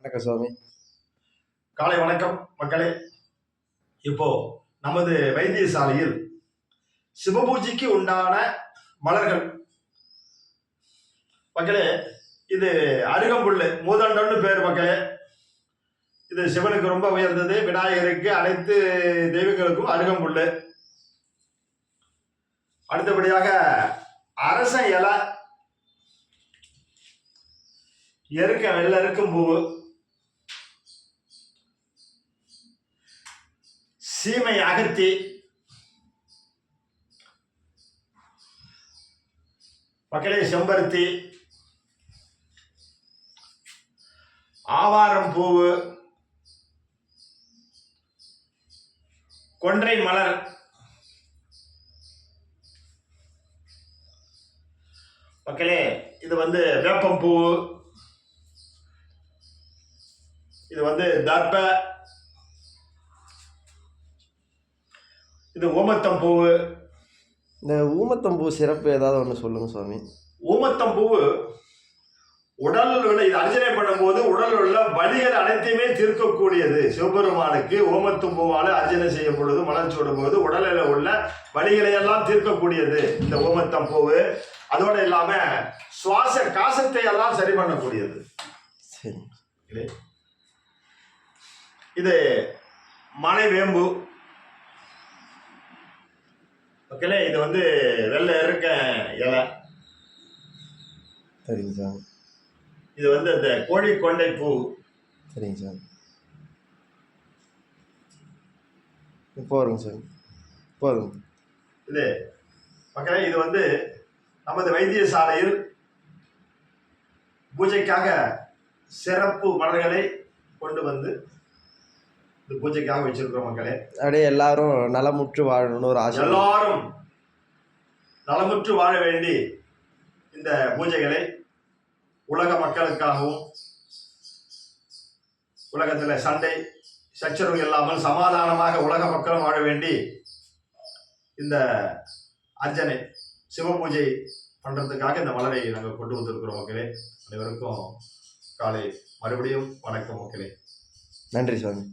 வணக்கம் சுவாமி. காலை வணக்கம் மக்களே. இப்போ நமது வைத்தியசாலையில் சிவபூஜைக்கு உண்டான மலர்கள் மக்களே, இது அருகம்புல்லு மூதண்டம்னு பேர் மக்களே. இது சிவனுக்கு ரொம்ப உயர்ந்தது, விநாயகருக்கு அனைத்து தெய்வங்களுக்கும் அருகம்புல்லு. அடுத்தபடியாக அரச இலை, வெள்ளை எருக்கும் பூவு, சீமை அகத்தி, மக்களே செம்பருத்தி, ஆவாரம் பூவு, கொன்றை மலர், மக்களே இது வேப்பம் பூவு, இது தர்ப, இது ஊமத்தம்பூவு. இந்த ஊமத்தம்பூ சிறப்பு ஏதாவது ஒன்று சொல்லுங்க சுவாமி. ஊமத்தம்பூவு உடலில் உள்ள, இது அர்ச்சனை பண்ணும்போது உடலில் உள்ள வலிகள் அனைத்தையுமே தீர்க்கக்கூடியது. சிவபெருமானுக்கு ஊமத்தம்பூவால அர்ச்சனை செய்யும் பொழுது, மலர் சூடும் போது உடலில் உள்ள வலிகளை எல்லாம் தீர்க்கக்கூடியது இந்த ஊமத்தம்பூவு. அதோட இல்லாம சுவாச காசத்தை எல்லாம் சரி பண்ணக்கூடியது. சரி. இது மலை வேம்பு மக்களே. இது வெள்ளை இருக்க இலை. சரிங்க சார். இது இந்த கோழி கொண்டை பூ. சரிங்க சார். போருங்க சார், போதும். இது மக்களே, இது நமது வைத்தியசாலையில் பூஜைக்காக சிறப்பு மலர்களை கொண்டு வந்து பூஜைக்காக வச்சிருக்கிறோம் மக்களே. அப்படியே எல்லாரும் நலமுற்று வாழணும்னு ஒரு ஆசை. எல்லாரும் நலமுற்று வாழ வேண்டி இந்த பூஜைகளை உலக மக்களுக்காகவும், உலகத்தில் சண்டை சச்சரவு இல்லாமல் சமாதானமாக உலக மக்களும் வாழ வேண்டி இந்த அர்ச்சனை சிவ பூஜை பண்றதுக்காக இந்த மலரை நாங்கள் கொண்டு வந்திருக்கிறோம் மக்களே. அனைவருக்கும் காலை மறுபடியும் வணக்கம் மக்களே. நன்றி சுவாமி.